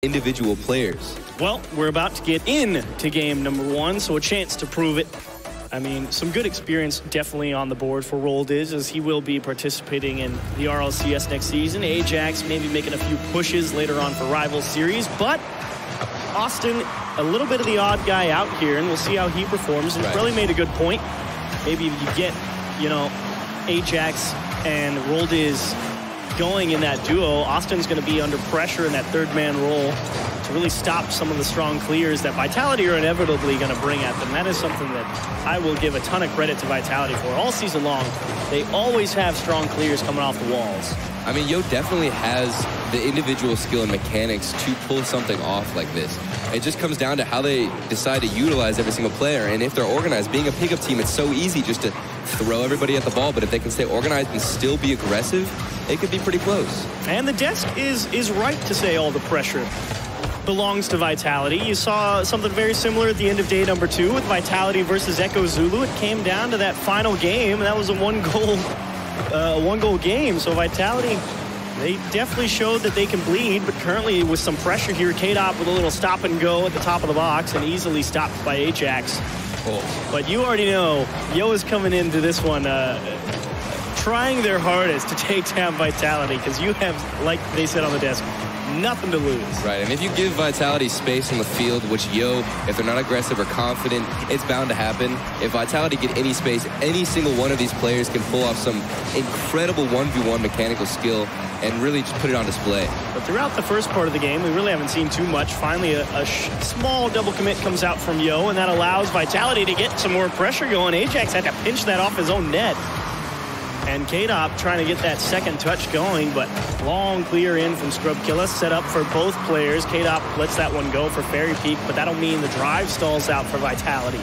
individual players. Well, we're about to get into game number 1, so a chance to prove it. I mean, some good experience definitely on the board for Roldiz, as he will be participating in the RLCS next season. Ajax maybe making a few pushes later on for Rival Series, but Austin, a little bit of the odd guy out here, and we'll see how he performs. And really made a good point. Maybe if you get, Ajax and Roldiz going in that duo, Austin's going to be under pressure in that third-man role to really stop some of the strong clears that Vitality are inevitably going to bring at them. That is something that I will give a ton of credit to Vitality for. All season long, they always have strong clears coming off the walls. I mean, Yo definitely has the individual skill and mechanics to pull something off like this. It just comes down to how they decide to utilize every single player. And if they're organized, being a pickup team, it's so easy just to throw everybody at the ball. But if they can stay organized and still be aggressive, it could be pretty close. And the desk is right to say all the pressure belongs to Vitality. You saw something very similar at the end of day number 2 with Vitality versus Echo Zulu. It came down to that final game, and that was a one-goal game. So Vitality, they definitely showed that they can bleed, but currently with some pressure here, K-Dop with a little stop and go at the top of the box and easily stopped by Ajax. Oh. But you already know, Yo is coming into this one trying their hardest to take down Vitality, because you have, like they said on the desk, nothing to lose. Right, and if you give Vitality space on the field, which Yo, if they're not aggressive or confident, it's bound to happen. If Vitality get any space, any single one of these players can pull off some incredible 1v1 mechanical skill and really just put it on display. But throughout the first part of the game, we really haven't seen too much. Finally, a small double commit comes out from Yo, and that allows Vitality to get some more pressure going. Ajax had to pinch that off his own net. And K-Dop trying to get that second touch going, but long clear in from Scrubkilla, set up for both players. K-Dop lets that one go for Fairy Peak, but that'll mean the drive stalls out for Vitality.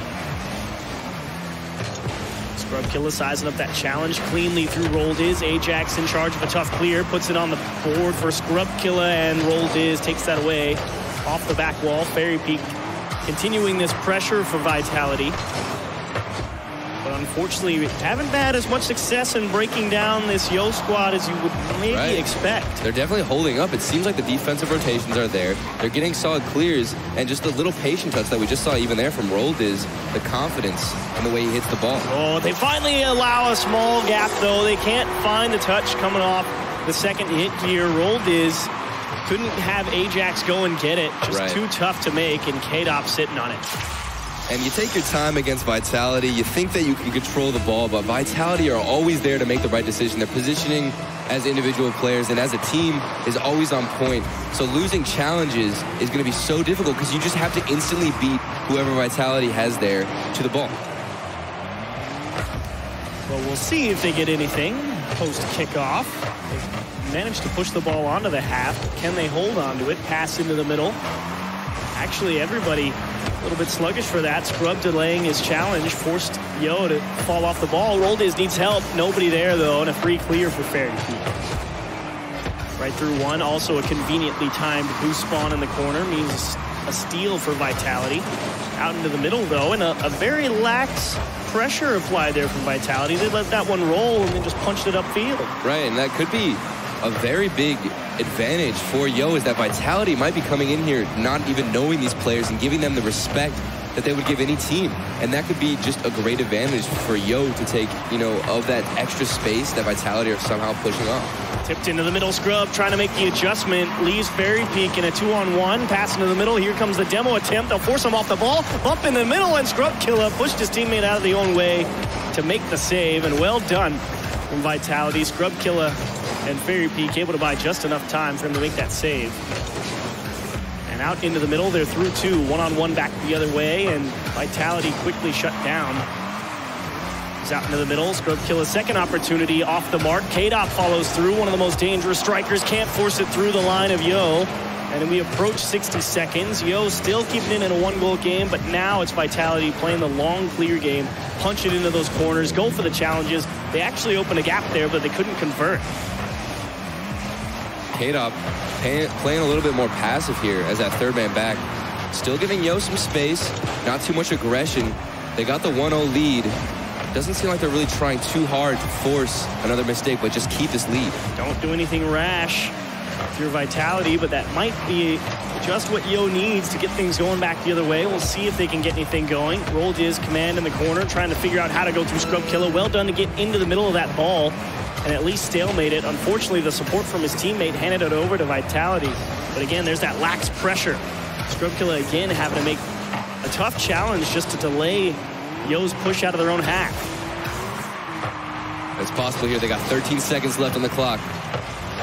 Scrubkilla sizing up that challenge cleanly through Roldiz. Ajax in charge of a tough clear, puts it on the board for Scrubkilla, and Roldiz takes that away off the back wall. Fairy Peak continuing this pressure for Vitality. But unfortunately, we haven't had as much success in breaking down this Yo squad as you would maybe expect. They're definitely holding up. It seems like the defensive rotations are there. They're getting solid clears, and just the little patient touch that we just saw even there from Roldiz, the confidence in the way he hits the ball. Oh, they finally allow a small gap, though. They can't find the touch coming off the second hit here. Roldiz couldn't have Ajax go and get it. Just too tough to make, and K-Dop sitting on it. And you take your time against Vitality. You think that you can control the ball, but Vitality are always there to make the right decision. Their positioning as individual players and as a team is always on point. So losing challenges is going to be so difficult because you just have to instantly beat whoever Vitality has there to the ball. Well, we'll see if they get anything post-kickoff. They managed to push the ball onto the half. Can they hold on to it? Pass into the middle. Actually, everybody a little bit sluggish for that. Scrub delaying his challenge, forced Yo to fall off the ball. Roldiz needs help. Nobody there, though, and a free clear for Fairy Peak. Right through one. Also a conveniently timed boost spawn in the corner. Means a steal for Vitality. Out into the middle, though, and a very lax pressure applied there from Vitality. They let that one roll and then just punched it upfield. Right, and that could be a very big advantage for Yo, is that Vitality might be coming in here not even knowing these players and giving them the respect that they would give any team. And that could be just a great advantage for Yo to take, of that extra space that Vitality are somehow pushing off. Tipped into the middle, Scrub trying to make the adjustment. Leaves Fairy Peak in a 2-on-1. Pass into the middle. Here comes the demo attempt. They'll force him off the ball. Bump in the middle, and Scrubkilla pushed his teammate out of the own way to make the save. And well done from Vitality. Scrubkilla and Fairy Peak able to buy just enough time for him to make that save. And out into the middle, they're through 2. 1-on-1 back the other way, and Vitality quickly shut down. He's out into the middle. Scrubkilla's second opportunity off the mark. K-Dop follows through. One of the most dangerous strikers. Can't force it through the line of Yo. And we approach 60 seconds. Yo still keeping it in a 1-goal game, but now it's Vitality playing the long, clear game. Punch it into those corners. Go for the challenges. They actually opened a gap there, but they couldn't convert. K-Dop playing a little bit more passive here as that third man back. Still giving Yo some space, not too much aggression. They got the 1-0 lead. Doesn't seem like they're really trying too hard to force another mistake, but just keep this lead. Don't do anything rash with your Vitality, but that might be just what Yo needs to get things going back the other way. We'll see if they can get anything going. Rolled his command in the corner, trying to figure out how to go through Scrub Killer. Well done to get into the middle of that ball and at least stalemate it. Unfortunately, the support from his teammate handed it over to Vitality. But again, there's that lax pressure. Scrub Killer again having to make a tough challenge just to delay Yo's push out of their own half. It's possible here. They got 13 seconds left on the clock.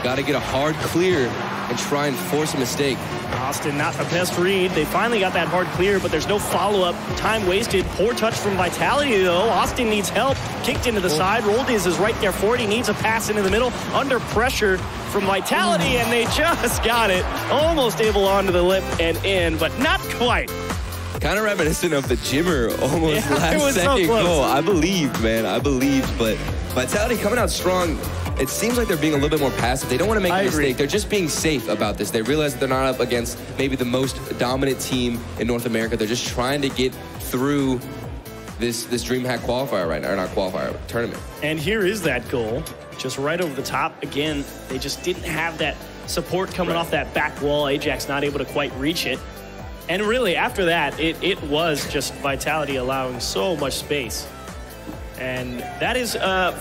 Got to get a hard clear and try and force a mistake. Austin, not the best read. They finally got that hard clear, but there's no follow-up. Time wasted. Poor touch from Vitality, though. Austin needs help. Kicked into the side. Rolled is right there for it. He needs a pass into the middle. Under pressure from Vitality, and they just got it. Almost able onto the lip and in, but not quite. Kind of reminiscent of the Jimmer almost last second so goal. I believed, man. I believed, but Vitality coming out strong. It seems like they're being a little bit more passive. They don't want to make a mistake. They're just being safe about this. They realize that they're not up against maybe the most dominant team in North America. They're just trying to get through this DreamHack qualifier right now, or not qualifier, tournament. And here is that goal, just right over the top. Again, they just didn't have that support coming off that back wall. Ajax not able to quite reach it. And really, after that, it was just Vitality allowing so much space. And that is,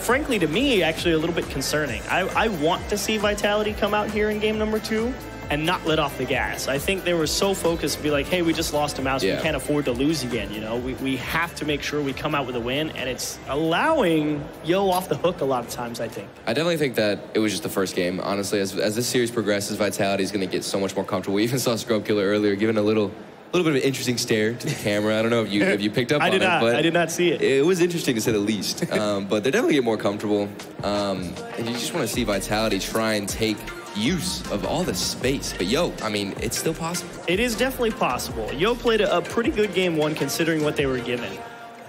frankly, to me, actually a little bit concerning. I want to see Vitality come out here in game number 2 and not let off the gas. I think they were so focused to be like, hey, we just lost a mouse. We can't afford to lose again. You know, we have to make sure we come out with a win. And it's allowing Yo off the hook a lot of times, I think. I definitely think that it was just the first game. Honestly, as this series progresses, Vitality is going to get so much more comfortable. We even saw Scrub Killer earlier giving a little bit of an interesting stare to the camera. I don't know if you picked up on it, but I did not see it. It was interesting to say the least. But they're definitely getting more comfortable. And you just want to see Vitality try and take use of all the space. But Yo, I mean, it's still possible. It is definitely possible. Yo played a pretty good game 1 considering what they were given.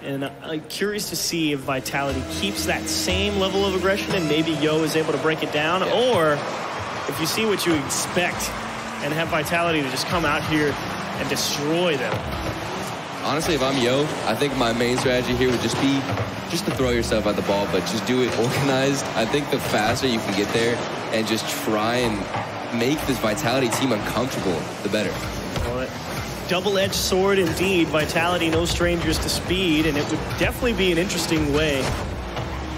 And I'm curious to see if Vitality keeps that same level of aggression and maybe Yo is able to break it down, or if you see what you expect and have Vitality to just come out here and destroy them. Honestly, if I'm Yo, I think my main strategy here would just be to throw yourself at the ball, but just do it organized. I think the faster you can get there and just try and make this Vitality team uncomfortable, the better. Well, double-edged sword indeed. Vitality, no strangers to speed, and it would definitely be an interesting way,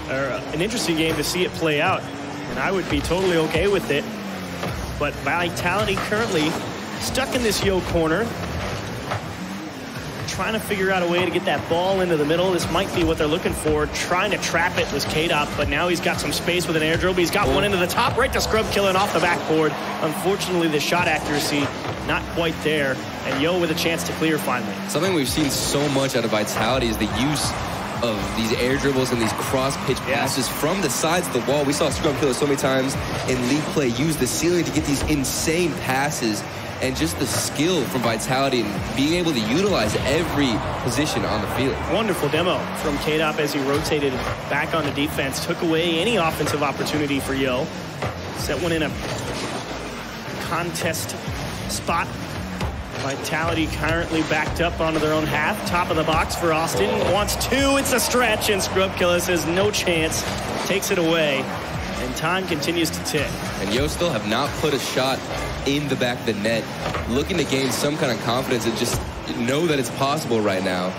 or an interesting game to see it play out. And I would be totally okay with it. But Vitality currently stuck in this Yo corner, trying to figure out a way to get that ball into the middle. This might be what they're looking for. Trying to trap it was K-Dop, but now he's got some space with an air dribble. He's got one into the top, right to Scrub Killer and off the backboard. Unfortunately, the shot accuracy not quite there, and Yo with a chance to clear finally. Something we've seen so much out of Vitality is the use of these air dribbles and these cross-pitch passes from the sides of the wall. We saw Scrub Killer so many times in league play use the ceiling to get these insane passes, and just the skill from Vitality and being able to utilize every position on the field. Wonderful demo from K-Dop as he rotated back onto defense, took away any offensive opportunity for Yo. Set one in a contest spot. Vitality currently backed up onto their own half. Top of the box for Austin. Wants 2, it's a stretch, and Scrub Killer says no chance. Takes it away, and time continues to tick. And Yo still have not put a shot in the back of the net, looking to gain some kind of confidence and just know that it's possible right now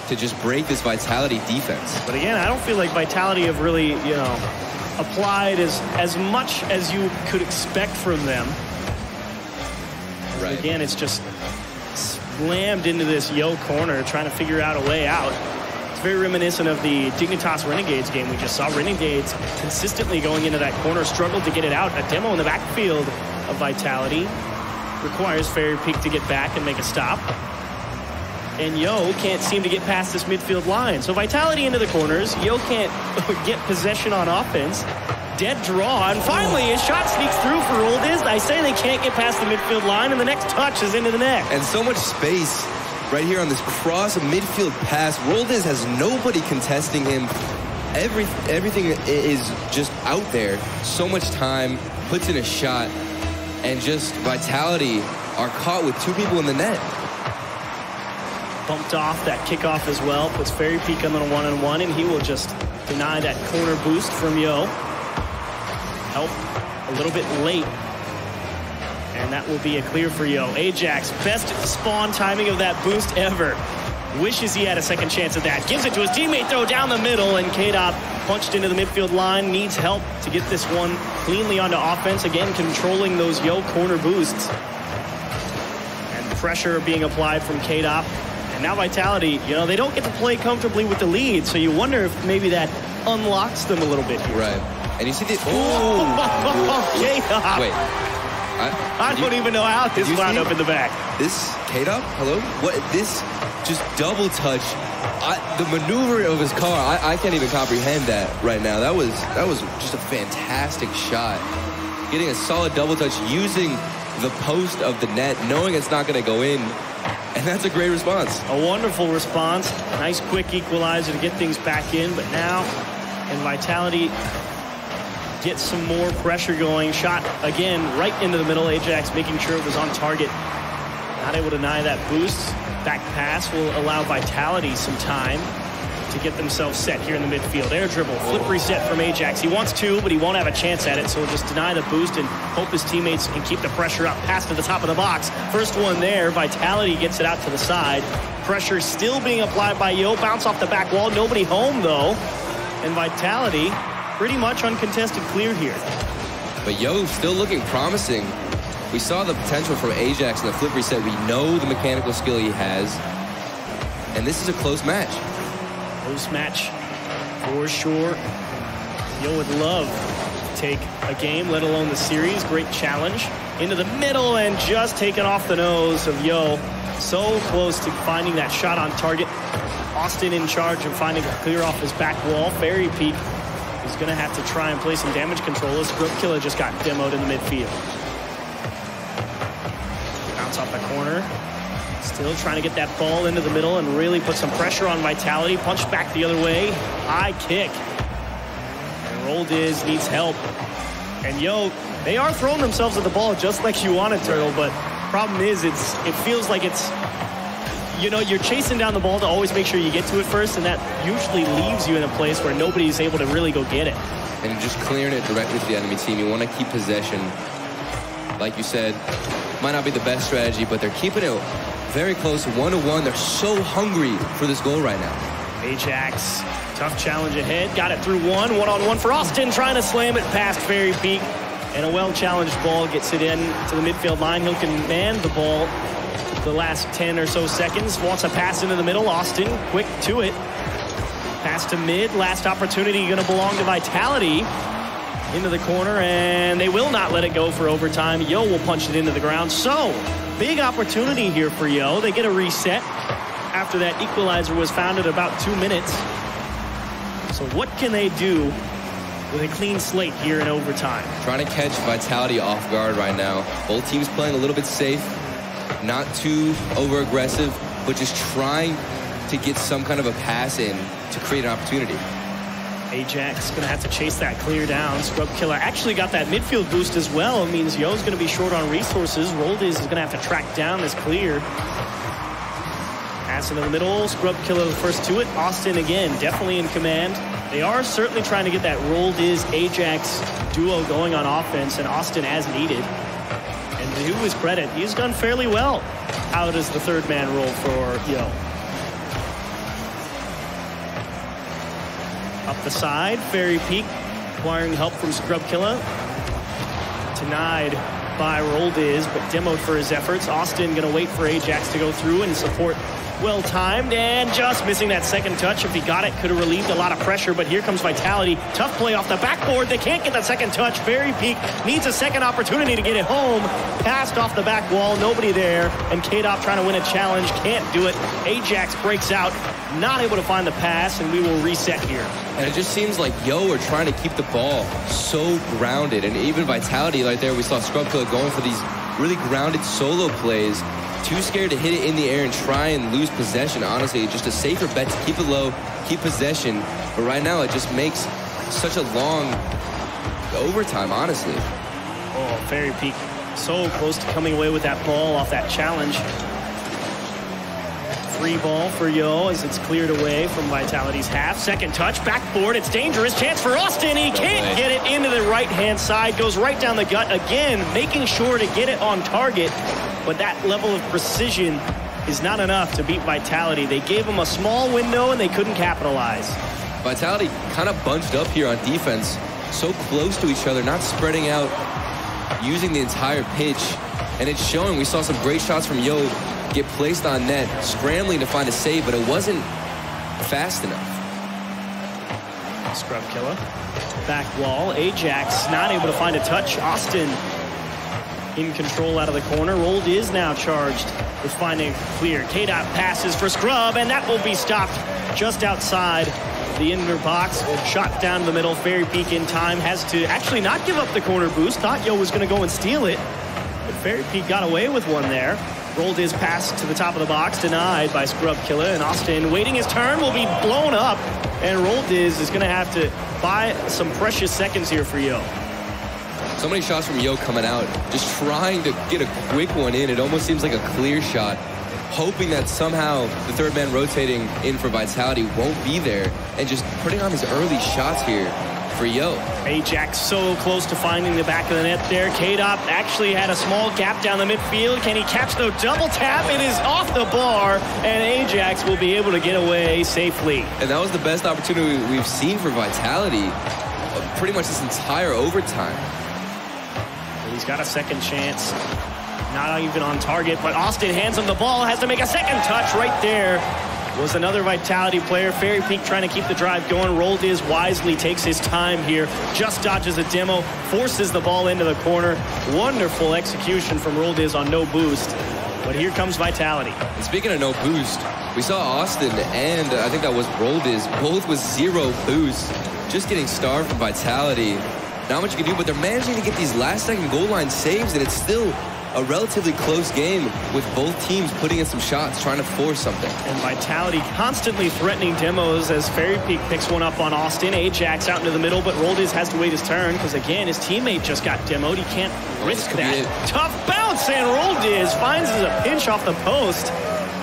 to just break this Vitality defense. But again, I don't feel like Vitality have really, you know, applied as much as you could expect from them. Right. Again, it's just slammed into this Yo corner, trying to figure out a way out. It's very reminiscent of the Dignitas Renegades game we just saw. Renegades consistently going into that corner, struggled to get it out. A demo in the backfield of Vitality. Requires Fairy Peak to get back and make a stop. And Yo can't seem to get past this midfield line. So Vitality into the corners. Yo can't get possession on offense. Dead draw, and finally his shot sneaks through for Roldiz. I say they can't get past the midfield line, and the next touch is into the net. And so much space right here on this cross midfield pass. Roldiz has nobody contesting him. Everything is just out there. So much time, puts in a shot, and just Vitality are caught with 2 people in the net. Bumped off that kickoff as well. Puts Fairy Peak on the 1-on-1, and he will just deny that corner boost from Yo. Help a little bit late. And And that will be a clear for Yo. Ajax, best spawn timing of that boost ever. Wishes he had a second chance at that. Gives it to his teammate, throw down the middle, and K-Dop punched into the midfield line. Needs help to get this one cleanly onto offense. Again, controlling those Yo corner boosts. And pressure being applied from K-Dop. And now Vitality, you know, they don't get to play comfortably with the lead, so you wonder if maybe that unlocks them a little bit here. Right. And you see the... Oh, K-Dop. Wait. I don't even know how this wound up in the back. This K-Dop, hello? What? This just double touch. The maneuver of his car, I can't even comprehend that right now. That was just a fantastic shot. Getting a solid double touch using the post of the net, knowing it's not going to go in. And that's a great response. A wonderful response. Nice quick equalizer to get things back in. But now, can Vitality get some more pressure going? Shot again right into the middle. Ajax making sure it was on target. Not able to deny that boost. Back pass will allow Vitality some time to get themselves set here in the midfield. Air dribble, flip reset from Ajax. He wants to, but he won't have a chance at it, so he'll just deny the boost and hope his teammates can keep the pressure up. Pass to the top of the box. First one there. Vitality gets it out to the side. Pressure still being applied by Yo. Bounce off the back wall. Nobody home, though. And Vitality pretty much uncontested clear here. But Yo still looking promising. We saw the potential from Ajax in the flip reset. We know the mechanical skill he has. And this is a close match. Close match for sure. Yo would love to take a game, let alone the series. Great challenge. Into the middle and just taken off the nose of Yo. So close to finding that shot on target. Austin in charge of finding a clear off his back wall. Fairy Peak is going to have to try and play some damage control. Scrub Killer just got demoed in the midfield. Bounce off the corner. Still trying to get that ball into the middle and really put some pressure on Vitality. Punch back the other way. High kick. And Roldiz needs help. And Yo, they are throwing themselves at the ball just like you want it, Turtle, but problem is it feels like it's, you know, you're chasing down the ball to always make sure you get to it first, and that usually leaves you in a place where nobody's able to really go get it. And just clearing it directly to the enemy team. You want to keep possession. Like you said, might not be the best strategy, but they're keeping it very close, 1-1. They're so hungry for this goal right now. Ajax, tough challenge ahead. Got it through one-on-one for Austin, trying to slam it past Fairy Peak. And a well-challenged ball gets it in to the midfield line. He'll command the ball the last 10 or so seconds. Wants a pass into the middle. Austin, quick to it. Pass to mid. Last opportunity going to belong to Vitality. Into the corner, and they will not let it go for overtime. Yo will punch it into the ground. So, big opportunity here for Yo. They get a reset after that equalizer was found at about 2 minutes. So what can they do with a clean slate here in overtime? Trying to catch Vitality off guard right now. Both teams playing a little bit safe, not too over-aggressive, but just trying to get some kind of a pass in to create an opportunity. Ajax going to have to chase that clear down. Scrub Killer actually got that midfield boost as well. It means Yo's going to be short on resources. Roldiz is going to have to track down this clear. Pass into the middle. Scrub Killer the first to it. Austin again, definitely in command. They are certainly trying to get that Roldiz-Ajax duo going on offense, and Austin as needed. And to his credit, he's done fairly well. How does the third man roll for Yo? Up the side, Fairy Peak acquiring help from Scrub Killer. Denied by Roldiz, but demoed for his efforts. Austin going to wait for Ajax to go through and support. Well timed and just missing that second touch. If he got it, could have relieved a lot of pressure, but here comes Vitality. Tough play off the backboard. They can't get that second touch. Fairy Peak needs a second opportunity to get it home. Passed off the back wall, nobody there, and K-Dop trying to win a challenge, can't do it. Ajax breaks out, not able to find the pass, and we will reset here. And it just seems like Yo are trying to keep the ball so grounded, and even Vitality right there, we saw Scrub Killer going for these really grounded solo plays. Too scared to hit it in the air and try and lose possession. Honestly, just a safer bet to keep it low, keep possession. But right now, it just makes such a long overtime, honestly. Oh, Fairy Peak so close to coming away with that ball off that challenge. Free ball for Yo as it's cleared away from Vitality's half. Second touch, backboard, it's dangerous. Chance for Austin. He can't get it into the right-hand side. Goes right down the gut again, making sure to get it on target. But that level of precision is not enough to beat Vitality. They gave him a small window and they couldn't capitalize. Vitality kind of bunched up here on defense, so close to each other, not spreading out, using the entire pitch. And it's showing. We saw some great shots from Yo get placed on net, scrambling to find a save, but it wasn't fast enough. Scrub killer. Back wall. Ajax not able to find a touch. Austin in control out of the corner. Rolled is now charged with finding clear. K-Dot passes for Scrub, and that will be stopped just outside the inner box. Shot down the middle. Fairy Peak in time. Has to actually not give up the corner boost. Thought Yo was going to go and steal it, but Fairy Peak got away with one there. Rolled his pass to the top of the box, denied by Scrub Killer, and Austin waiting his turn will be blown up, and Rolled is going to have to buy some precious seconds here for Yo. So many shots from Yo coming out, just trying to get a quick one in. It almost seems like a clear shot, hoping that somehow the third man rotating in for Vitality won't be there, and just putting on his early shots here for Yo. Ajax so close to finding the back of the net there. K-Dot actually had a small gap down the midfield. Can he catch the double tap? It is off the bar, and Ajax will be able to get away safely. And that was the best opportunity we've seen for Vitality pretty much this entire overtime. He's got a second chance. Not even on target, but Austin hands him the ball, has to make a second touch right there. Was another Vitality player. Fairy Peak trying to keep the drive going. Rolled is wisely takes his time here. Just dodges a demo, forces the ball into the corner. Wonderful execution from Rolled is on no boost. But here comes Vitality. And speaking of no boost, we saw Austin and I think that was Rolled is both with 0 boost. Just getting starved from Vitality. Not much you can do, but they're managing to get these last-second goal line saves, and it's still a relatively close game with both teams putting in some shots, trying to force something. And Vitality constantly threatening demos as Fairy Peak picks one up on Austin. Ajax out into the middle, but Roldiz has to wait his turn because, again, his teammate just got demoed. He can't risk that. Tough bounce, and Roldiz finds a pinch off the post.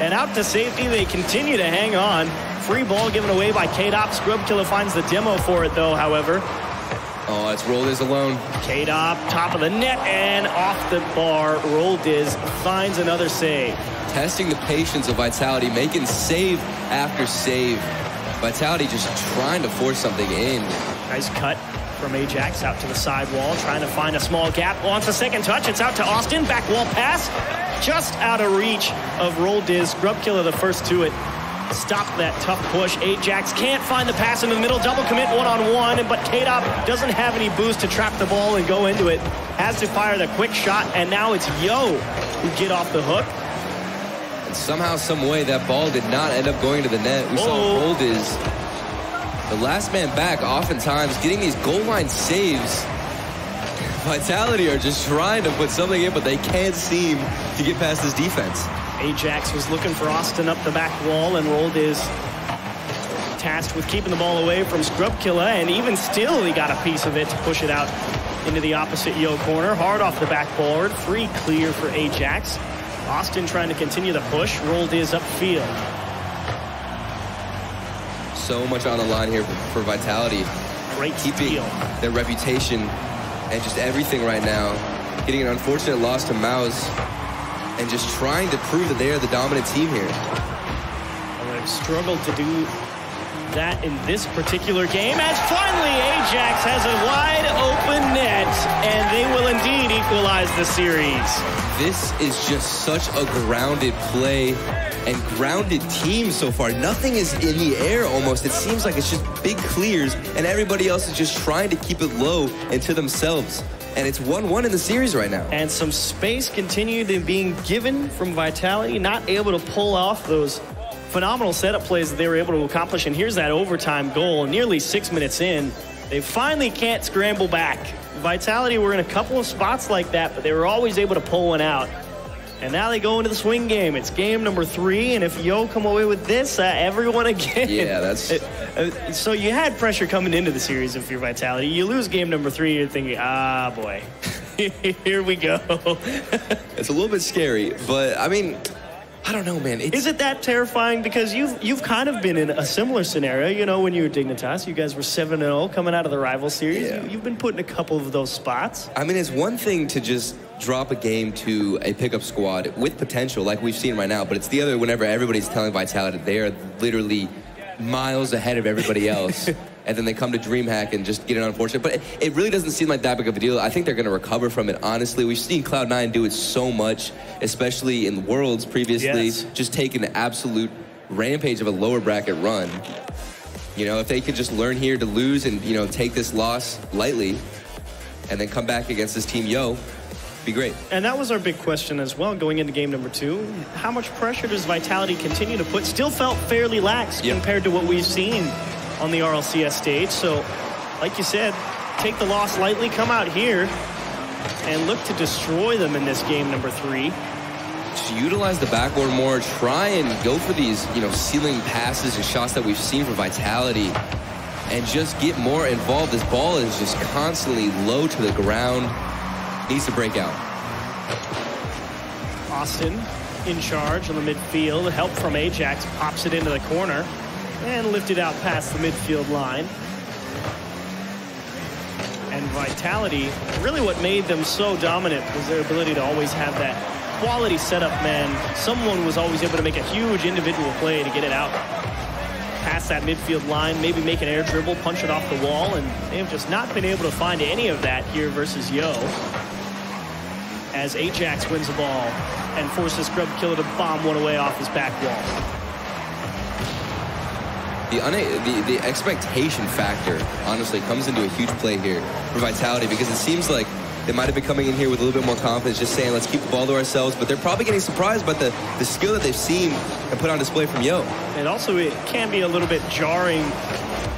And out to safety, they continue to hang on. Free ball given away by K-Dop. Scrub Killer finds the demo for it, though, however. Oh, that's Roldiz alone. K-Dop, top of the net, and off the bar. Roldiz finds another save. Testing the patience of Vitality, making save after save. Vitality just trying to force something in. Nice cut from Ajax out to the sidewall, trying to find a small gap. Wants a second touch. It's out to Austin. Back wall pass. Just out of reach of Roldiz. Scrub Killer the first to it. Stop that tough push. Ajax can't find the pass in the middle. Double commit one-on-one, but K-Dop doesn't have any boost to trap the ball and go into it. Has to fire the quick shot, and now it's Yo who get off the hook. And somehow, some way, that ball did not end up going to the net. We saw Roldiz, the last man back, oftentimes getting these goal line saves. Vitality are just trying to put something in, but they can't seem to get past this defense. Ajax was looking for Austin up the back wall, and Roldiz tasked with keeping the ball away from Scrub Killer, and even still he got a piece of it to push it out into the opposite Yo corner. Hard off the backboard, free clear for Ajax. Austin trying to continue the push. Roldiz upfield. So much on the line here for Vitality. Great keeping steal. Their reputation and just everything right now. Getting an unfortunate loss to Mouse, and just trying to prove that they are the dominant team here. Well, they've struggled to do that in this particular game, as finally Ajax has a wide open net, and they will indeed equalize the series. This is just such a grounded play and grounded team so far. Nothing is in the air almost. It seems like it's just big clears, and everybody else is just trying to keep it low and to themselves. And it's 1-1 in the series right now. And some space continued to being given from Vitality, not able to pull off those phenomenal setup plays that they were able to accomplish. And here's that overtime goal, nearly 6 minutes in. They finally can't scramble back. Vitality were in a couple of spots like that, but they were always able to pull one out. And now they go into the swing game. It's game number 3, and if Yo come away with this, everyone again. Yeah, that's... So you had pressure coming into the series if you're Vitality. You lose game number 3, you're thinking, ah, boy, here we go. It's a little bit scary, but, I mean, I don't know, man. Is it that terrifying? Because you've kind of been in a similar scenario. You know, when you were Dignitas, you guys were 7-0 coming out of the rival series. Yeah. You've been put in a couple of those spots. I mean, it's one thing to just drop a game to a pickup squad with potential, like we've seen right now, but it's the other whenever everybody's telling Vitality they are literally miles ahead of everybody else. And then they come to DreamHack and just get it unfortunate. But it really doesn't seem like that big of a deal. I think they're going to recover from it, honestly. We've seen Cloud9 do it so much, especially in Worlds previously, yes. just taking an absolute rampage of a lower bracket run. You know, if they could just learn here to lose and, you know, take this loss lightly and then come back against this team, Yo, be great. And that was our big question as well going into game number 2. How much pressure does Vitality continue to put? Still felt fairly lax compared to what we've seen on the RLCS stage. So, like you said, take the loss lightly, come out here, and look to destroy them in this game number 3. Just utilize the backboard more, try and go for these, you know, ceiling passes and shots that we've seen from Vitality, and just get more involved. This ball is just constantly low to the ground. Needs to break out. Austin in charge on the midfield. Help from Ajax, pops it into the corner and lifted out past the midfield line. And Vitality, really what made them so dominant was their ability to always have that quality setup man. Someone was always able to make a huge individual play to get it out past that midfield line, maybe make an air dribble, punch it off the wall, and they have just not been able to find any of that here versus Yo. As Ajax wins the ball and forces Scrub Killer to bomb one away off his back wall. The expectation factor, honestly, comes into a huge play here for Vitality, because it seems like they might have been coming in here with a little bit more confidence, just saying, let's keep the ball to ourselves, but they're probably getting surprised by the skill that they've seen and put on display from Yo. And also, it can be a little bit jarring,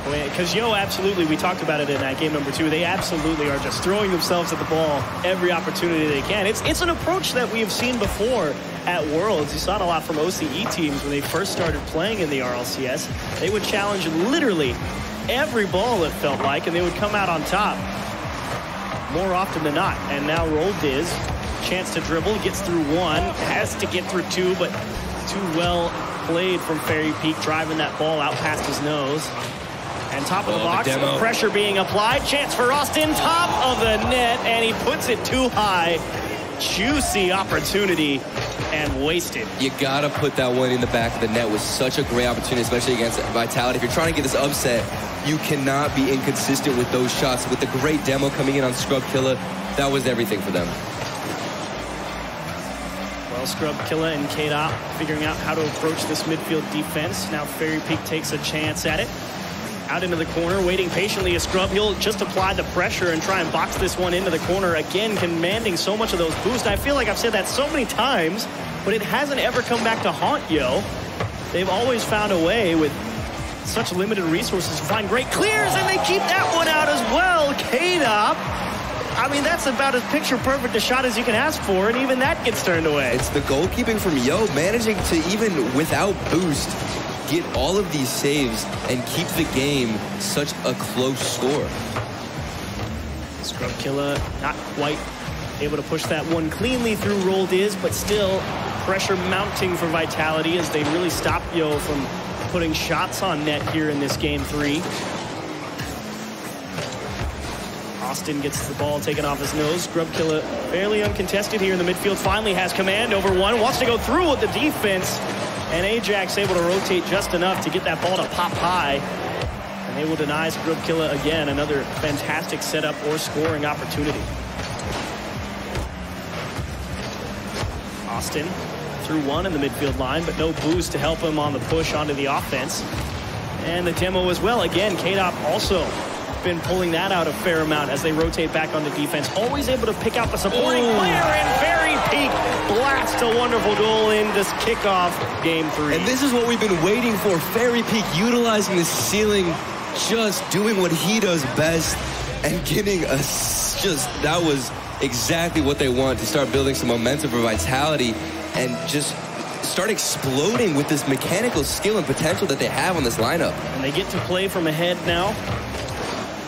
because Yo, absolutely, we talked about it in that game number 2, they absolutely are just throwing themselves at the ball every opportunity they can. It's an approach that we have seen before at Worlds. You saw it a lot from OCE teams when they first started playing in the RLCS. They would challenge literally every ball, it felt like, and they would come out on top more often than not. And now Roll Diz, chance to dribble, gets through 1, has to get through 2, but too well played from Fairy Peak, driving that ball out past his nose. And top of the box, pressure being applied. Chance for Austin, top of the net, and he puts it too high. Juicy opportunity and wasted. You gotta put that one in the back of the net. Was such a great opportunity, especially against Vitality. If you're trying to get this upset, you cannot be inconsistent with those shots. With the great demo coming in on Scrub Killer, that was everything for them. Well, Scrub Killer and K-Dot figuring out how to approach this midfield defense. Now Fairy Peak takes a chance at it. Out into the corner, waiting patiently as Scrub. He'll just apply the pressure and try and box this one into the corner. Again, commanding so much of those boosts. I feel like I've said that so many times, but it hasn't ever come back to haunt Yo. They've always found a way with such limited resources to find great clears, and they keep that one out as well. K-Dop, I mean, that's about as picture-perfect a shot as you can ask for, and even that gets turned away. It's the goalkeeping from Yo, managing to, even without boost, get all of these saves and keep the game such a close score. Scrub Killer not quite able to push that one cleanly through Roll Diz, but still pressure mounting for Vitality as they really stop Yo from putting shots on net here in this game 3. Austin gets the ball taken off his nose. Scrub Killer fairly uncontested here in the midfield. Finally has command over 1. Wants to go through with the defense. And Ajax able to rotate just enough to get that ball to pop high. And they will deny Scrub Killer again. Another fantastic setup or scoring opportunity. Austin through 1 in the midfield line, but no boost to help him on the push onto the offense. And the demo as well. Again, K-Dop also been pulling that out a fair amount as they rotate back onto defense. Always able to pick out the supporting player, and Fairy Peak blasts a wonderful goal in this kickoff game 3. And this is what we've been waiting for. Fairy Peak utilizing the ceiling, just doing what he does best and getting a that was exactly what they want to start building some momentum for Vitality and just start exploding with this mechanical skill and potential that they have on this lineup. And they get to play from ahead now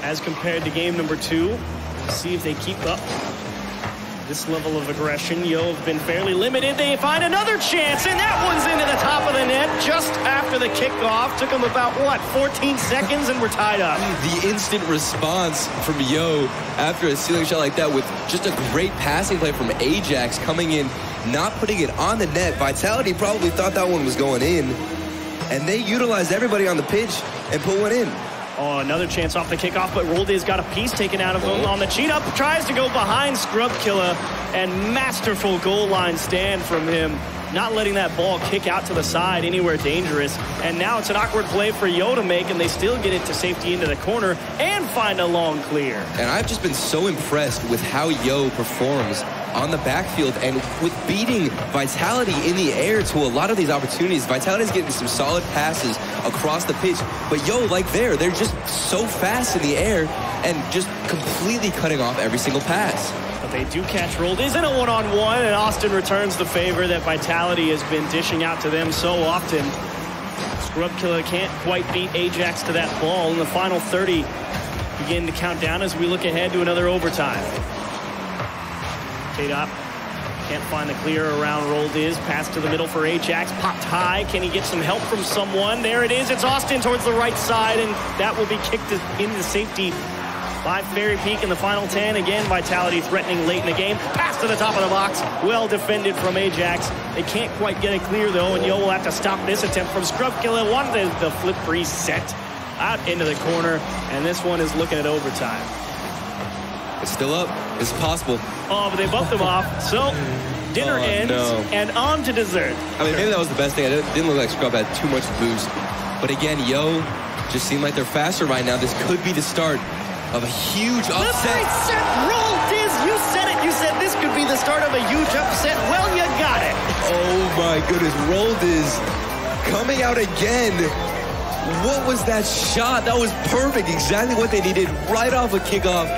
as compared to game number 2. See if they keep up. This level of aggression, Yo have been fairly limited. They find another chance, and that one's into the top of the net just after the kickoff. Took them about, what, 14 seconds, and we're tied up. The instant response from Yo after a ceiling shot like that with just a great passing play from Ajax coming in, not putting it on the net. Vitality probably thought that one was going in, and they utilized everybody on the pitch and put one in. Oh, another chance off the kickoff, but Rolde's got a piece taken out of him on the cheat up. Tries to go behind Scrubkilla, and masterful goal line stand from him. Not letting that ball kick out to the side anywhere dangerous. And now it's an awkward play for Yo to make, and they still get it to safety into the corner and find a long clear. And I've just been so impressed with how Yo performs on the backfield and with beating Vitality in the air to a lot of these opportunities. Vitality's getting some solid passes across the pitch, but Yo, like they're just so fast in the air and just completely cutting off every single pass. But they do catch Roldes in a one-on-one, and Austin returns the favor that Vitality has been dishing out to them so often. Scrubkilla can't quite beat Ajax to that ball, and the final 30 begin to count down as we look ahead to another overtime. K-Dop can't find the clear around Roldes. Pass to the middle for Ajax. Popped high. Can he get some help from someone? There it is. It's Austin towards the right side, and that will be kicked into safety by Fairy Peak in the final 10. Again, Vitality threatening late in the game. Pass to the top of the box. Well defended from Ajax. They can't quite get it clear, though, and Yo will have to stop this attempt from Scrubkilla. Wanted the flip reset out into the corner, and this one is looking at overtime. It's still up. It's possible. Oh, but they bumped them off. So, dinner ends, and on to dessert. I mean, maybe that was the best thing. It didn't look like Scrub had too much boost. But again, Yo just seem like they're faster right now. This could be the start of a huge upset. Reset, Roldes. You said it. You said this could be the start of a huge upset. Well, you got it. Oh, my goodness. Roldes coming out again. What was that shot? That was perfect. Exactly what they needed right off a kickoff.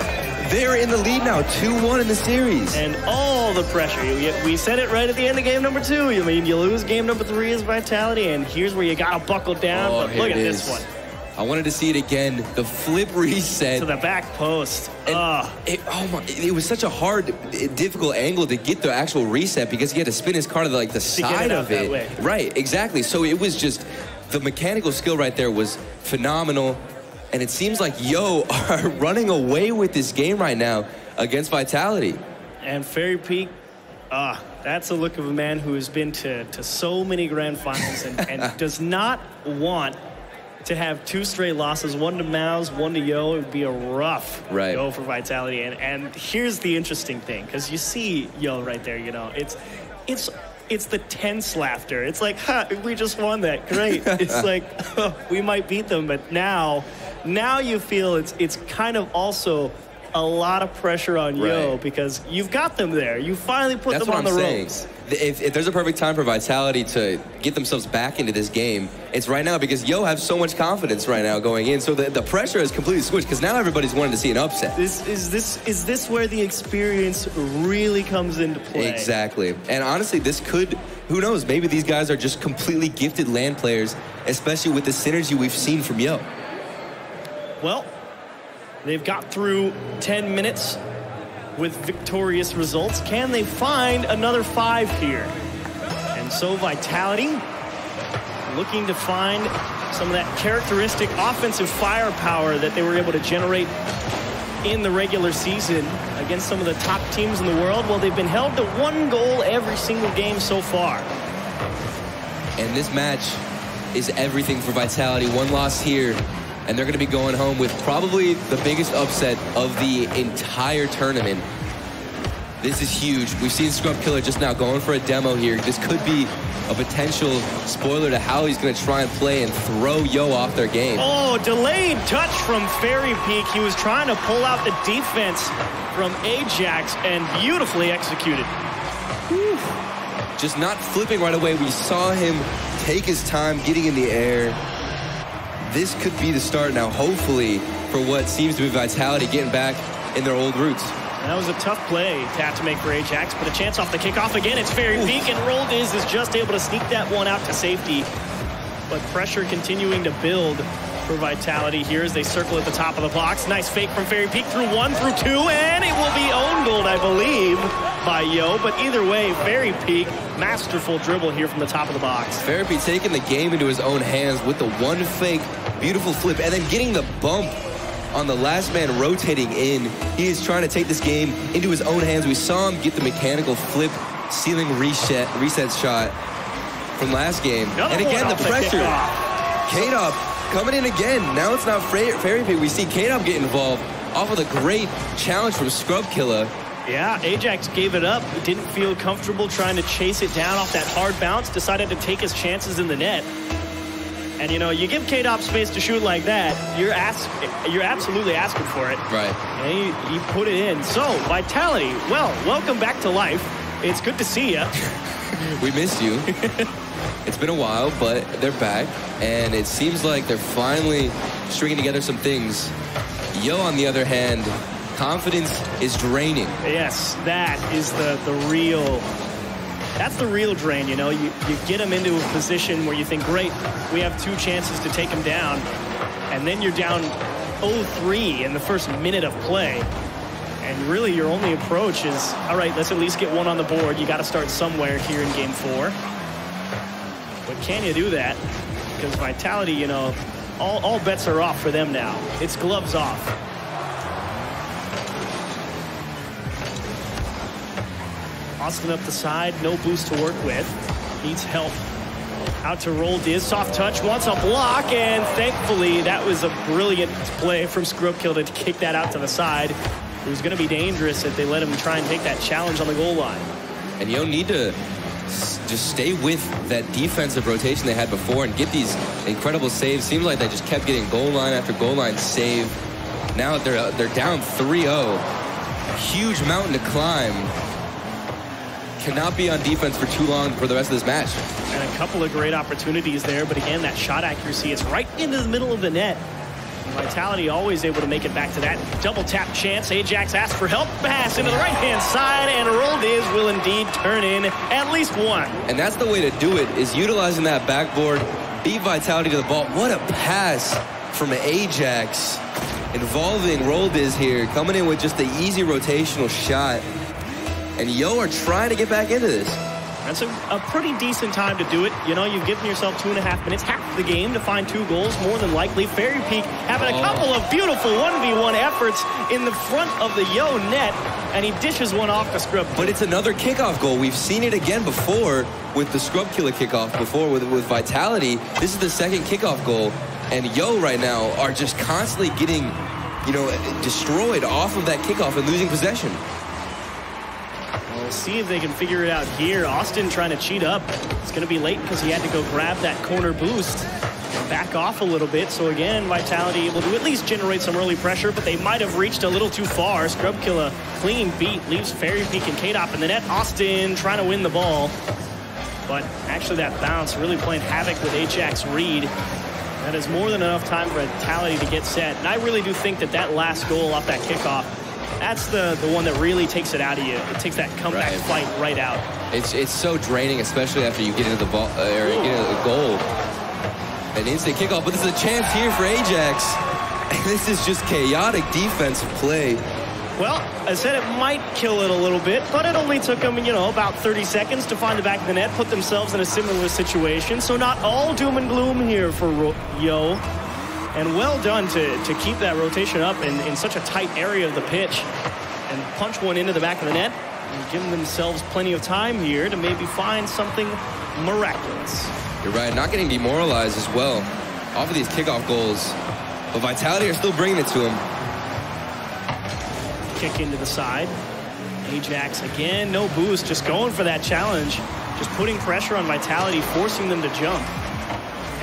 They're in the lead now, 2-1 in the series. And all the pressure. We said it right at the end of game number 2. I mean, you lose game number 3 as Vitality, and here's where you got to buckle down. Oh, but look at this one. I wanted to see it again. The flip reset. To the back post. It was such a hard, difficult angle to get the actual reset because he had to spin his car to the side of it. That way. Right, exactly. So it was just, the mechanical skill right there was phenomenal. And it seems like Yo are running away with this game right now against Vitality. And Fairy Peak, that's a look of a man who has been to so many grand finals and does not want to have 2 straight losses, 1 to Mouse, 1 to Yo. It would be a rough go for Vitality. And here's the interesting thing, because you see Yo right there, you know, it's the tense laughter. It's like, we just won that. Great. It's like, we might beat them, but now you feel it's kind of also a lot of pressure on Yo because you've got them there. You finally put them on the ropes. If there's a perfect time for Vitality to get themselves back into this game, it's right now because Yo have so much confidence right now going in. So the pressure has completely switched because now everybody's wanting to see an upset. Is this where the experience really comes into play? Exactly. And honestly, this could, who knows, maybe these guys are just completely gifted LAN players, especially with the synergy we've seen from Yo. Well, they've got through 10 minutes with victorious results. Can they find another 5 here? And so Vitality looking to find some of that characteristic offensive firepower that they were able to generate in the regular season against some of the top teams in the world. Well, they've been held to 1 goal every single game so far. And this match is everything for Vitality. 1 loss here, and they're going to be going home with probably the biggest upset of the entire tournament. This is huge. We've seen Scrubkilla just now going for a demo here. This could be a potential spoiler to how he's going to try and play and throw Yo off their game. Oh, delayed touch from Fairy Peak. He was trying to pull out the defense from Ajax and beautifully executed. Whew. Just not flipping right away. We saw him take his time getting in the air. This could be the start now, hopefully, for what seems to be Vitality getting back in their old roots. That was a tough play to have to make for Ajax, but a chance off the kickoff again. It's Fairy Peak, and Roldes is just able to sneak that one out to safety. But pressure continuing to build for Vitality here as they circle at the top of the box. Nice fake from Fairy Peak through 1, through 2, and it will be own goal, I believe. by Yo, but either way, Fairy Peak, masterful dribble here from the top of the box. Fairy Peak taking the game into his own hands with the one fake, beautiful flip, and then getting the bump on the last man rotating in. He is trying to take this game into his own hands. We saw him get the mechanical flip, ceiling reset shot from last game. And again, the pressure. K-Dop coming in again. Now it's not Fairy Peak. We see K-Dop get involved off of the great challenge from Scrub Killer. Yeah, Ajax gave it up. He didn't feel comfortable trying to chase it down off that hard bounce. Decided to take his chances in the net. And, you know, you give K-Dop space to shoot like that, you're absolutely asking for it. Right. And he put it in. So, Vitality, well, welcome back to life. It's good to see you. We missed you. It's been a while, but they're back. And it seems like they're finally stringing together some things. Yo, on the other hand, confidence is draining. Yes, that is the real... That's the real drain, you know. You get him into a position where you think, great, we have 2 chances to take him down. And then you're down 0-3 in the first minute of play. And really your only approach is, all right, let's at least get 1 on the board. You got to start somewhere here in game 4. But can you do that? Because Vitality, you know, all bets are off for them now. It's gloves off. Austin up the side, no boost to work with. Needs help. Out to roll Diz, soft touch, wants a block, and thankfully that was a brilliant play from Scrubkill to kick that out to the side. It was going to be dangerous if they let him try and take that challenge on the goal line. And Yo need to just stay with that defensive rotation they had before and get these incredible saves. Seems like they just kept getting goal line after goal line save. Now they're down 3-0. Huge mountain to climb. Cannot be on defense for too long for the rest of this match. And a couple of great opportunities there, but again, that shot accuracy is right into the middle of the net. Vitality always able to make it back to that double tap chance. Ajax asks for help, pass into the right-hand side, and Roll Diz will indeed turn in at least 1. And that's the way to do it, is utilizing that backboard, beat Vitality to the ball. What a pass from Ajax, involving Roll Diz here, coming in with just the easy rotational shot. And Yo are trying to get back into this. That's a pretty decent time to do it. You know, you've given yourself 2.5 minutes, half the game to find 2 goals, more than likely. Fairy Peak having a couple of beautiful 1v1 efforts in the front of the Yo net, and he dishes one off the Scrub. But it's another kickoff goal. We've seen it again before with the Scrub Killer kickoff before with Vitality. This is the second kickoff goal, and Yo right now are just constantly getting, you know, destroyed off of that kickoff and losing possession. We'll see if they can figure it out here. Austin trying to cheat up. It's going to be late because he had to go grab that corner boost and back off a little bit. So again, Vitality able to at least generate some early pressure, but they might have reached a little too far. Scrubkilla, clean beat, leaves Fairy Peak and K-Dop in the net. Austin trying to win the ball. But actually that bounce really playing havoc with Ajax Reed. That is more than enough time for Vitality to get set. And I really do think that that last goal off that kickoff, that's the one that really takes it out of you. It takes that comeback fight right out. It's so draining, especially after you get into the ball or you get into the goal. An instant kickoff, but this is a chance here for Ajax. This is just chaotic defensive play. Well, I said it might kill it a little bit, but it only took them, you know, about 30 seconds to find the back of the net, put themselves in a similar situation. So not all doom and gloom here for Yo. And well done to keep that rotation up in such a tight area of the pitch and punch one into the back of the net and give themselves plenty of time here to maybe find something miraculous. You're right, not getting demoralized as well off of these kickoff goals. But Vitality are still bringing it to him. Kick into the side. Ajax again, no boost, just going for that challenge. Just putting pressure on Vitality, forcing them to jump.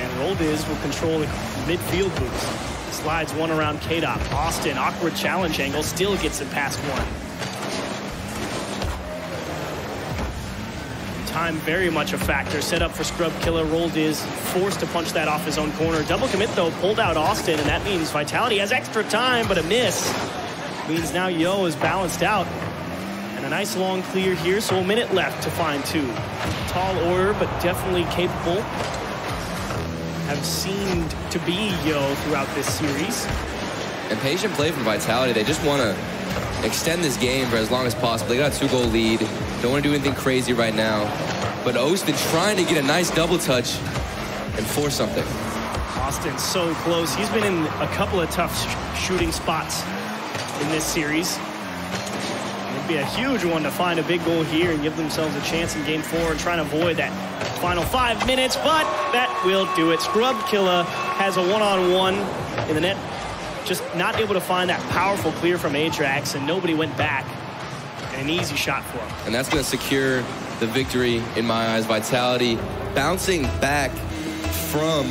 And Roll Diz will control the midfield boost. Slides one around K-Dop. Austin, awkward challenge angle, still gets it past one. Time very much a factor. Set up for Scrub Killer. Roll Diz forced to punch that off his own corner. Double commit though, pulled out Austin, and that means Vitality has extra time, but a miss. Means now Yo is balanced out. And a nice long clear here, so a minute left to find 2. Tall order, but definitely capable. Have seemed to be Yo throughout this series. And patient play from Vitality. They just want to extend this game for as long as possible. They got a 2-goal lead. Don't want to do anything crazy right now. But Austin trying to get a nice double touch and force something. Austin's so close. He's been in a couple of tough shooting spots in this series. It'd be a huge one to find a big goal here and give themselves a chance in game 4 and try and avoid that final 5 minutes, but that will do it. Scrub Killa has a one-on-one in the net. Just not able to find that powerful clear from Ajax, and nobody went back. And an easy shot for him. And that's going to secure the victory in my eyes. Vitality bouncing back from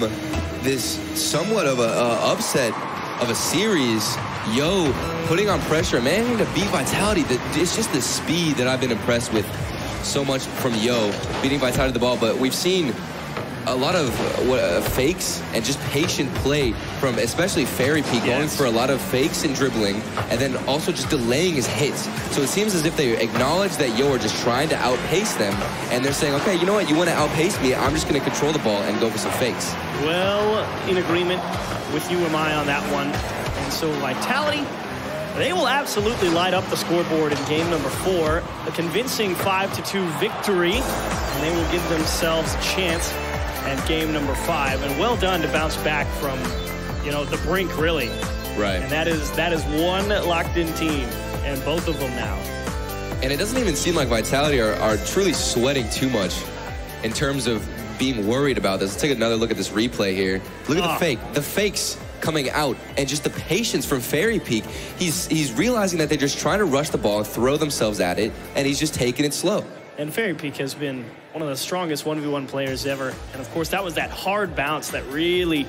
this somewhat of a upset of a series. Yo putting on pressure, managing to beat Vitality. It's just the speed that I've been impressed with so much from Yo beating Vitality the ball. But we've seen a lot of fakes and just patient play from especially Fairy Peak, going for a lot of fakes and dribbling, and then also just delaying his hits. So it seems as if they acknowledge that Yo are just trying to outpace them, and they're saying, okay, you know what, you want to outpace me, I'm just going to control the ball and go for some fakes. Well, in agreement with you and I on that one. And so Vitality, they will absolutely light up the scoreboard in game number 4. A convincing 5-2 victory, and they will give themselves a chance at game number 5. And well done to bounce back from, you know, the brink, really. Right. And that is one locked-in team, and both of them now. And it doesn't even seem like Vitality are truly sweating too much in terms of being worried about this. Let's take another look at this replay here. Look at the fakes coming out, and just the patience from Fairy Peak. He's realizing that they're just trying to rush the ball and throw themselves at it, and he's just taking it slow. And Fairy Peak has been one of the strongest 1v1 players ever. And of course, that was that hard bounce that really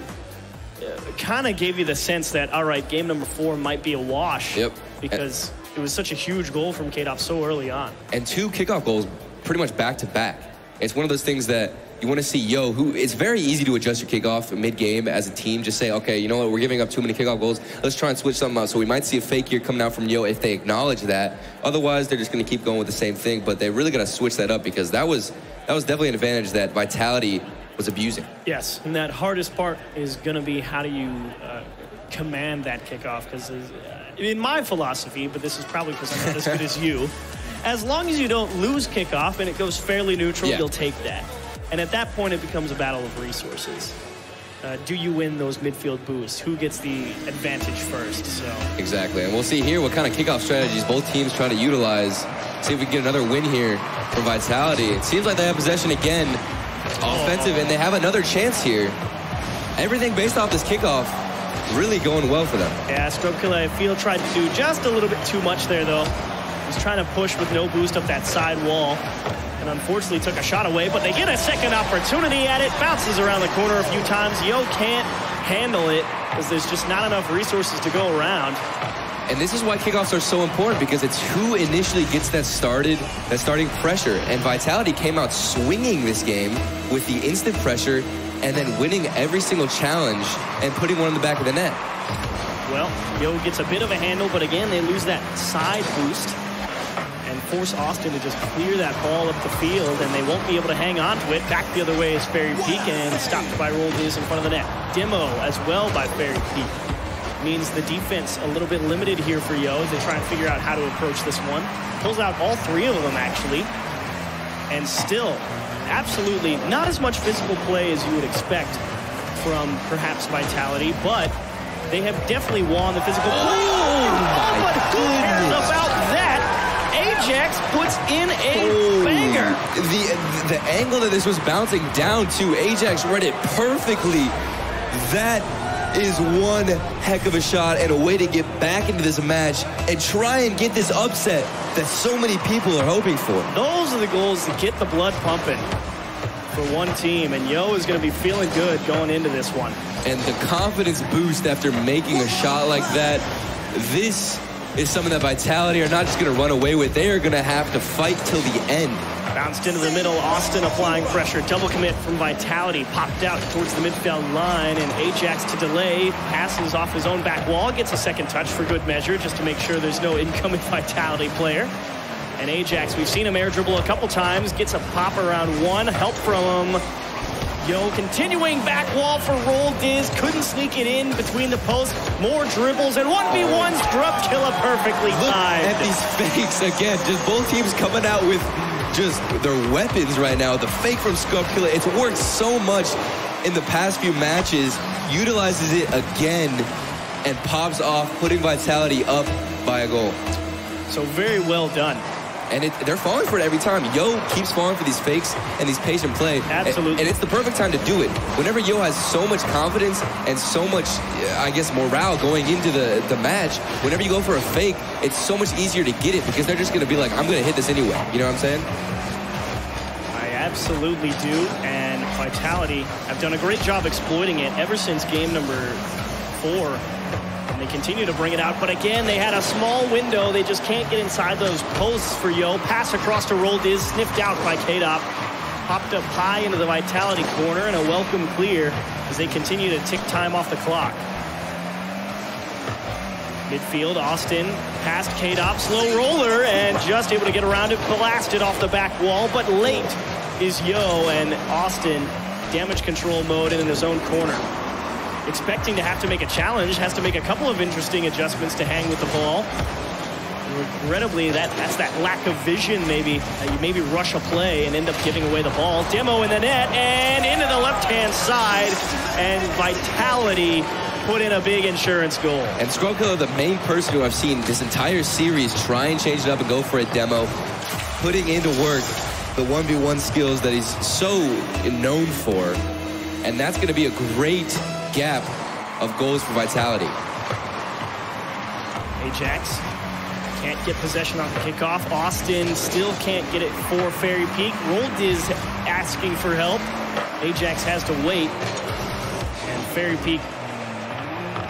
kind of gave you the sense that, all right, game number 4 might be a wash. Yep. Because it was such a huge goal from Kadoff so early on. And 2 kickoff goals pretty much back to back. It's one of those things that you want to see Yo, who it's very easy to adjust your kickoff mid-game as a team. Just say, okay, you know what, we're giving up too many kickoff goals. Let's try and switch something out. So we might see a fake here coming out from Yo if they acknowledge that. Otherwise, they're just going to keep going with the same thing. But they really got to switch that up, because that was definitely an advantage that Vitality was abusing. Yes, and that hardest part is going to be how do you command that kickoff, because in my philosophy, but this is probably because I'm not as good as you, as long as you don't lose kickoff and it goes fairly neutral, you'll take that. And at that point, it becomes a battle of resources. Do you win those midfield boosts? Who gets the advantage first? So exactly, and we'll see here what kind of kickoff strategies both teams try to utilize. See if we can get another win here from Vitality. It seems like they have possession again, offensive, and they have another chance here. Everything based off this kickoff really going well for them. Yeah, Scrub Killa, I feel, tried to do just a little bit too much there, though. He's trying to push with no boost up that side wall, and unfortunately took a shot away, but they get a second opportunity at it. Bounces around the corner a few times. Yo can't handle it because there's just not enough resources to go around. And this is why kickoffs are so important, because it's who initially gets that starting pressure. And Vitality came out swinging this game with the instant pressure and then winning every single challenge and putting one in the back of the net. Well, Yo gets a bit of a handle, but again, they lose that side boost and force Austin to just clear that ball up the field, and they won't be able to hang on to it. Back the other way is Fairy Peak, and stopped by Roldiz in front of the net. Demo as well by Fairy Peak. Means the defense a little bit limited here for Yo as they try and figure out how to approach this one. Pulls out all 3 of them, actually. And still, absolutely not as much physical play as you would expect from perhaps Vitality, but they have definitely won the physical play. Oh, but who cares about that? Ajax puts in a banger. The angle that this was bouncing down to, Ajax read it perfectly. That is one heck of a shot and a way to get back into this match and try and get this upset that so many people are hoping for. Those are the goals that get the blood pumping for one team, and Yo is going to be feeling good going into this one. And the confidence boost after making a shot like that, this is something that Vitality are not just going to run away with. They are going to have to fight till the end. Bounced into the middle, Austin applying pressure. Double commit from Vitality, popped out towards the midfield line, and Ajax to delay, passes off his own back wall, gets a second touch for good measure, just to make sure there's no incoming Vitality player. And Ajax, we've seen him air dribble a couple times, gets a pop around one, help from Yo, continuing back wall for Roll Diz. Couldn't sneak it in between the posts. More dribbles and 1v1 scrub killer perfectly timed. Look at these fakes again. Just both teams coming out with just their weapons right now. The fake from scrub killer. It's worked so much in the past few matches. Utilizes it again and pops off, putting Vitality up by a goal. So very well done. And they're falling for it every time. Yo keeps falling for these fakes and these patient play. Absolutely. And it's the perfect time to do it. Whenever Yo has so much confidence and so much, I guess, morale going into the match, whenever you go for a fake, it's so much easier to get it because they're just going to be like, I'm going to hit this anyway. You know what I'm saying? I absolutely do. And Vitality have done a great job exploiting it ever since game number 4. And they continue to bring it out, but again, they had a small window. They just can't get inside those posts for Yo. Pass across to Roll Diz, sniffed out by K-Dop. Popped up high into the Vitality corner, and a welcome clear as they continue to tick time off the clock. Midfield, Austin past K-Dop, slow roller, and just able to get around it, blasted off the back wall, but late is Yo, and Austin damage control mode in his own corner. Expecting to have to make a challenge, has to make a couple of interesting adjustments to hang with the ball. Regrettably, that's that lack of vision, maybe. You maybe rush a play and end up giving away the ball. Demo in the net and into the left-hand side. And Vitality put in a big insurance goal. And Scrubkiller, the main person who I've seen this entire series try and change it up and go for a demo, putting into work the 1v1 skills that he's so known for. And that's going to be a great gap of goals for Vitality. Ajax can't get possession on the kickoff. Austin still can't get it for Fairy Peak. Roll Diz asking for help. Ajax has to wait. And Fairy Peak,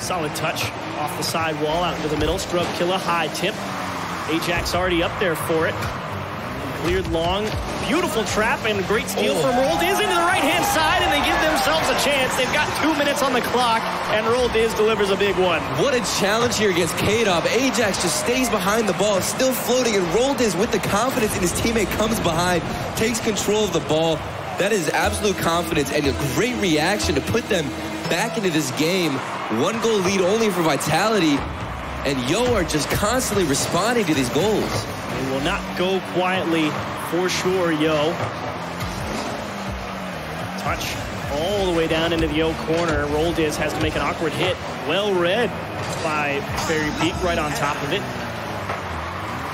solid touch off the side wall out into the middle. Scrub Killer, high tip. Ajax already up there for it. Cleared long. Beautiful trap and great steal from Roll Diz into the right-hand side, and they give themselves a chance. They've got 2 minutes on the clock, and Roll Diz delivers a big one. What a challenge here against K-Dop. Ajax just stays behind the ball, still floating, and Roll Diz with the confidence in his teammate comes behind, takes control of the ball. That is absolute confidence and a great reaction to put them back into this game. 1 goal lead only for Vitality, and Yo are just constantly responding to these goals. They will not go quietly for sure, Yo. Touch all the way down into the Yo corner. Roll Diz has to make an awkward hit. Well read by Fairy Peak, right on top of it.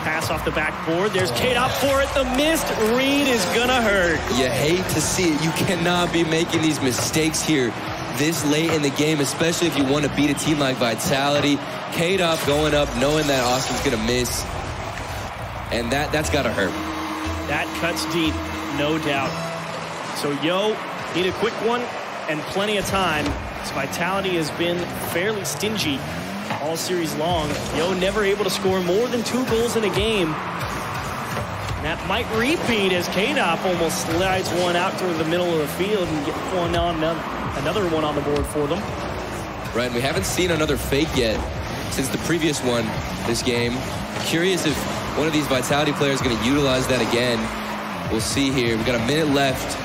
Pass off the backboard. There's K-Dop for it. The missed read is gonna hurt. You hate to see it. You cannot be making these mistakes here this late in the game, especially if you want to beat a team like Vitality. K-Dop going up, knowing that Austin's gonna miss. And that's gotta hurt. That cuts deep, no doubt. So Yo need a quick one and plenty of time. This Vitality has been fairly stingy all series long. Yo never able to score more than 2 goals in a game. And that might repeat as K-Dop almost slides one out through the middle of the field and get another one on the board for them. Right, and we haven't seen another fake yet since the previous one this game. Curious if one of these Vitality players is going to utilize that again. We'll see here. We've got a minute left.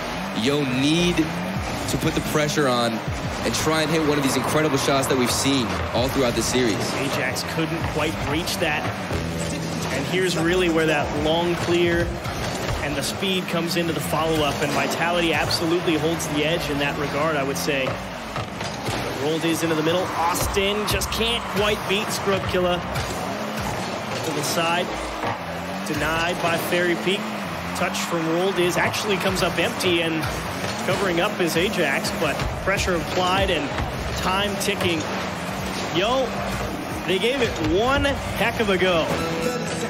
Yo need to put the pressure on and try and hit one of these incredible shots that we've seen all throughout the series. Ajax couldn't quite reach that. And here's really where that long clear and the speed comes into the follow-up, and Vitality absolutely holds the edge in that regard, I would say. Roll Diz into the middle. Austin just can't quite beat Scrub Killer. To the side. Denied by Fairy Peak. Touch from Roll Diz actually comes up empty, and covering up is Ajax, but pressure applied and time ticking. Yo, they gave it one heck of a go.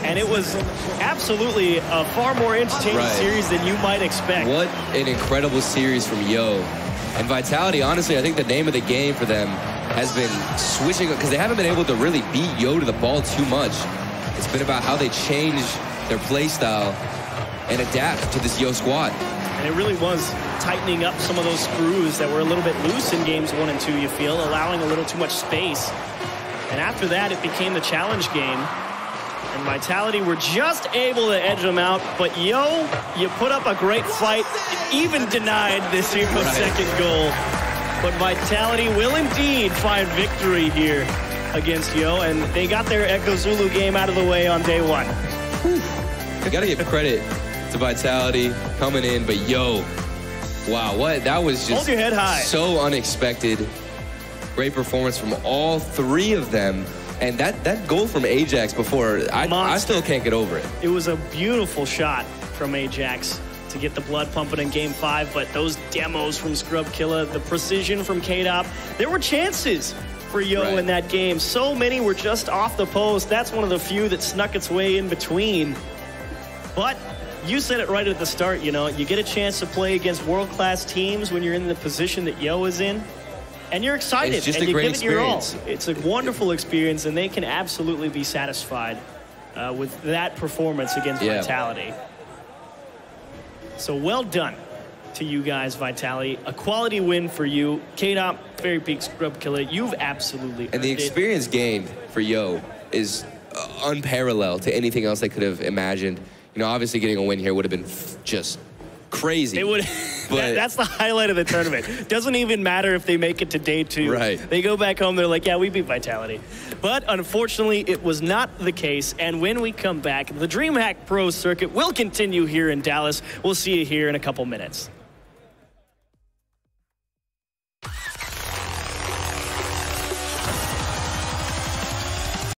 And it was absolutely a far more entertaining series than you might expect. What an incredible series from Yo. And Vitality, honestly, I think the name of the game for them has been switching, because they haven't been able to really beat Yo to the ball too much. It's been about how they change their play style and adapt to this Yo squad. And it really was tightening up some of those screws that were a little bit loose in games 1 and 2, you feel, allowing a little too much space. And after that, it became the challenge game. And Vitality were just able to edge them out, but Yo, you put up a great fight, even denied this Eco's second goal. But Vitality will indeed find victory here against Yo, and they got their Echo Zulu game out of the way on day one. I gotta give credit to Vitality coming in, but Yo, wow, that was just hold your head high. So unexpected. Great performance from all three of them. And that goal from Ajax before, I still can't get over it. It was a beautiful shot from Ajax to get the blood pumping in Game 5, but those demos from Scrub Killa, the precision from K-Dop, there were chances for Yo in that game. So many were just off the post. That's one of the few that snuck its way in between. But you said it right at the start, you know, you get a chance to play against world-class teams when you're in the position that Yo is in. And you're excited, it's just and a you great give it your all. experience. It's a wonderful experience, and they can absolutely be satisfied with that performance against Vitality. So well done to you guys, Vitality. A quality win for you. K-Dop, Fairy Peak, Scrub Killa, you've absolutely earned And the experience gained for Yo is unparalleled to anything else they could have imagined. You know, obviously getting a win here would have been just crazy. It would. That's the highlight of the tournament. Doesn't even matter if they make it to day 2. Right. They go back home, they're like, yeah, we beat Vitality. But unfortunately, it was not the case. And when we come back, the DreamHack Pro Circuit will continue here in Dallas. We'll see you here in a couple minutes.